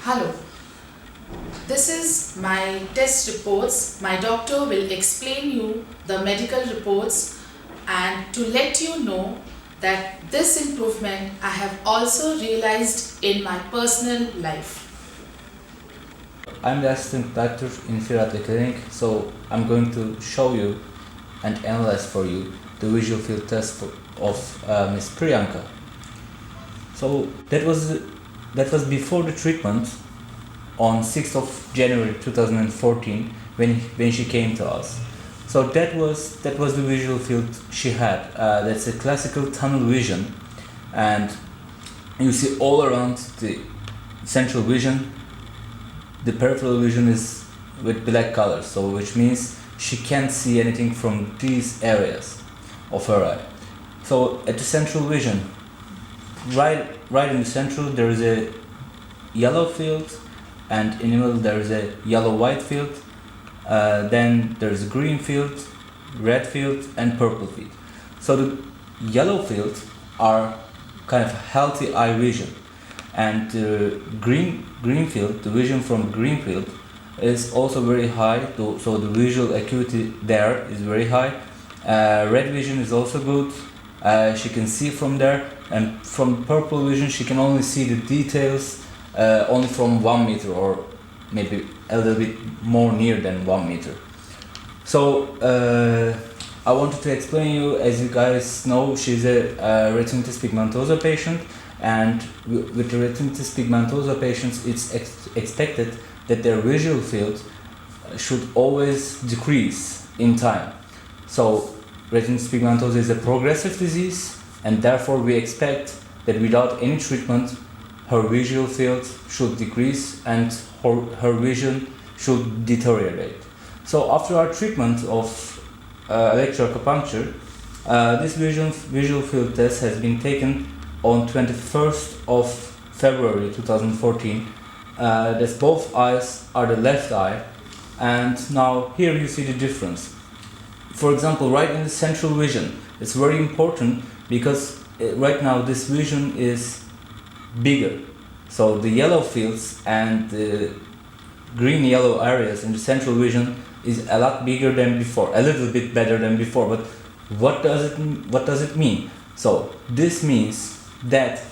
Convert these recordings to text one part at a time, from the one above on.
Hello, this is my test reports. My doctor will explain you the medical reports and to let you know that this improvement I have also realized in my personal life. I'm the assistant doctor in Firatli clinic, so I'm going to show you and analyze for you the visual field test of Miss Prianka. So that was before the treatment on 6th of January 2014 when she came to us. So that was the visual field she had. That's a classical tunnel vision, and you see all around the central vision. The peripheral vision is with black color, so which means she can't see anything from these areas of her eye. So at the central vision, right in the central, there is a yellow field, and in the middle there is a yellow-white field. Then there is a green field, red field, and purple field. So the yellow field are kind of healthy eye vision, and the green field, the vision from green field, is also very high. So the visual acuity there is very high. Red vision is also good. She can see from there, and from purple vision she can only see the details only from 1 meter, or maybe a little bit more near than 1 meter. So I wanted to explain you, as you guys know, she's a retinitis pigmentosa patient, and with the retinitis pigmentosa patients, it's expected that their visual field should always decrease in time. So retinitis pigmentosa is a progressive disease, and therefore we expect that without any treatment, her visual field should decrease and her vision should deteriorate. So after our treatment of electroacupuncture, this visual field test has been taken on 21st of February 2014. That's both eyes are the left eye, and now here you see the difference. For example, right in the central vision, it's very important because right now this vision is bigger. So the yellow fields and the green-yellow areas in the central vision is a lot bigger than before, a little bit better than before. But what does it mean? So this means that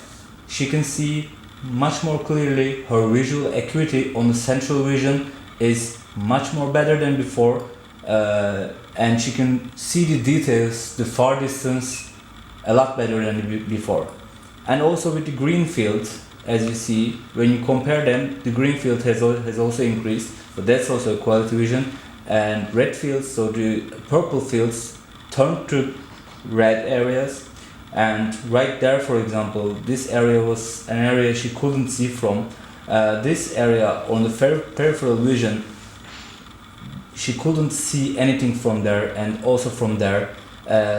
she can see much more clearly. Her visual acuity on the central vision is much more better than before, and she can see the details, the far distance, a lot better than before. And also with the green field, as you see, when you compare them, the green field has also increased, but that's also a quality vision. And red fields, so the purple fields turned to red areas. And right there, for example, this area was an area she couldn't see from. This area on the peripheral vision, she couldn't see anything from there, and also from there.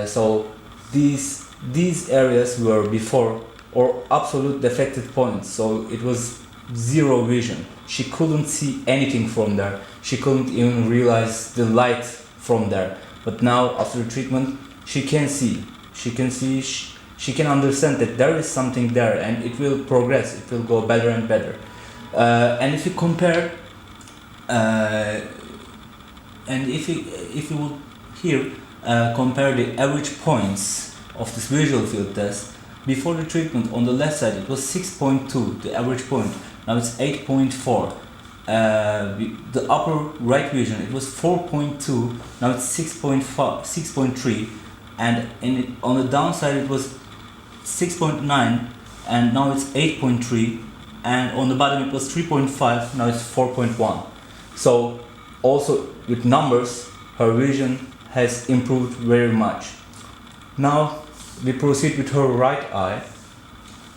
So these areas were before or absolute defected points. So it was zero vision. She couldn't see anything from there. She couldn't even realize the light from there. But now, after the treatment, she can see. She can understand that there is something there, and it will progress. It will go better and better. And if you compare, and if you would here compare the average points of this visual field test, before the treatment on the left side it was 6.2, the average point. Now it's 8.4. The upper right vision, it was 4.2. Now it's 6.3, and on the downside it was 6.9, and now it's 8.3, and on the bottom it was 3.5. Now it's 4.1. So also with numbers, her vision has improved very much. Now we proceed with her right eye.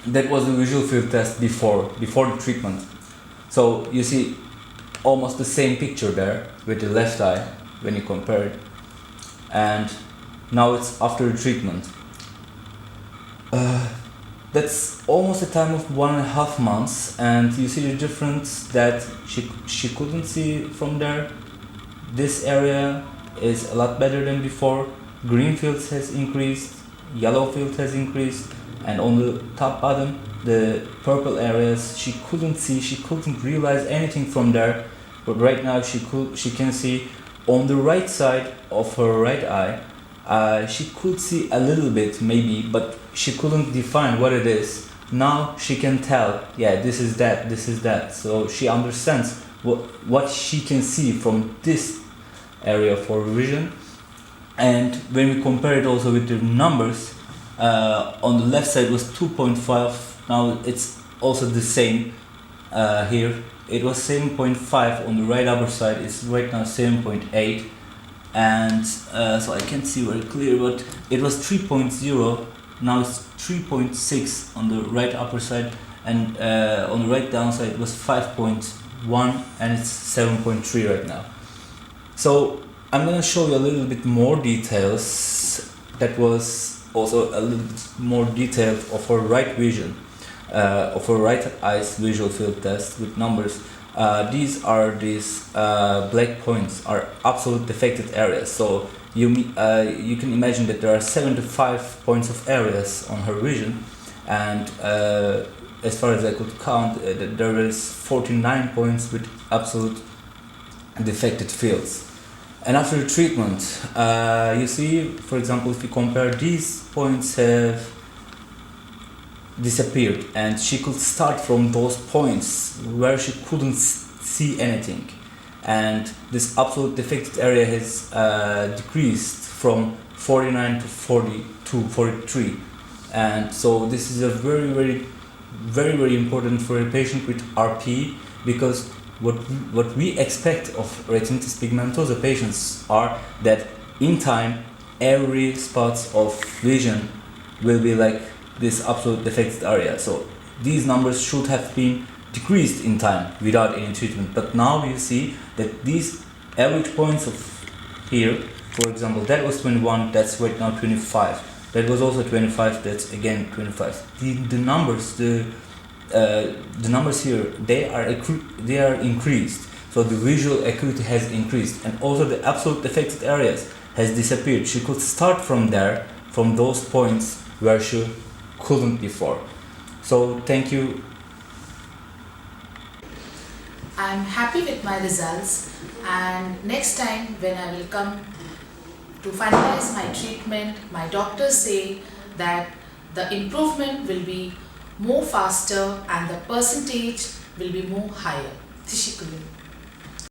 That was the visual field test before the treatment. So you see almost the same picture there with the left eye when you compare it. And now it's after the treatment. That's almost a time of 1.5 months, and you see the difference that she couldn't see from there. This area is a lot better than before. Green fields has increased, yellow field has increased, and on the top bottom the purple areas she couldn't see, she couldn't realize anything from there, but right now she can see on the right side of her right eye. She could see a little bit maybe, but she couldn't define what it is. Now she can tell, yeah, this is that. So she understands what she can see from this area for vision. And when we compare it also with the numbers, on the left side was 2.5. Now it's also the same here. It was 7.5 on the right upper side. It's right now 7.8, and so I can't see very clear, but it was 3.0. Now it's 3.6 on the right upper side, and on the right downside it was 5.1, and it's 7.3 right now. So I'm gonna show you a little bit more details. That was also a little bit more detailed of her right vision, of her right eye's visual field test with numbers. These black points are absolute affected areas. So you can imagine that there are 75 points of areas on her vision, and as far as I could count, there is 49 points with absolute defected fields. And after the treatment, you see, for example, if you compare, these points have disappeared, and she could start from those points where she couldn't see anything. And this absolute defected area has decreased from 49 to 42, 43. And so this is a very important for a patient with RP, because what we expect of retinitis pigmentosa patients are that in time every spots of vision will be like this absolute defected area. So these numbers should have been decreased in time without any treatment, but now you see that these average points of here, for example, that was 21, that's right now 25, that was also 25, that's again 25. The numbers here, they are increased, so the visual acuity has increased, and also the absolute affected areas has disappeared. She could start from there, from those points where she couldn't before. So thank you. I'm happy with my results, and next time when I will come to finalize my treatment, my doctors say that the improvement will be more faster and the percentage will be more higher. Teşekkür ederim.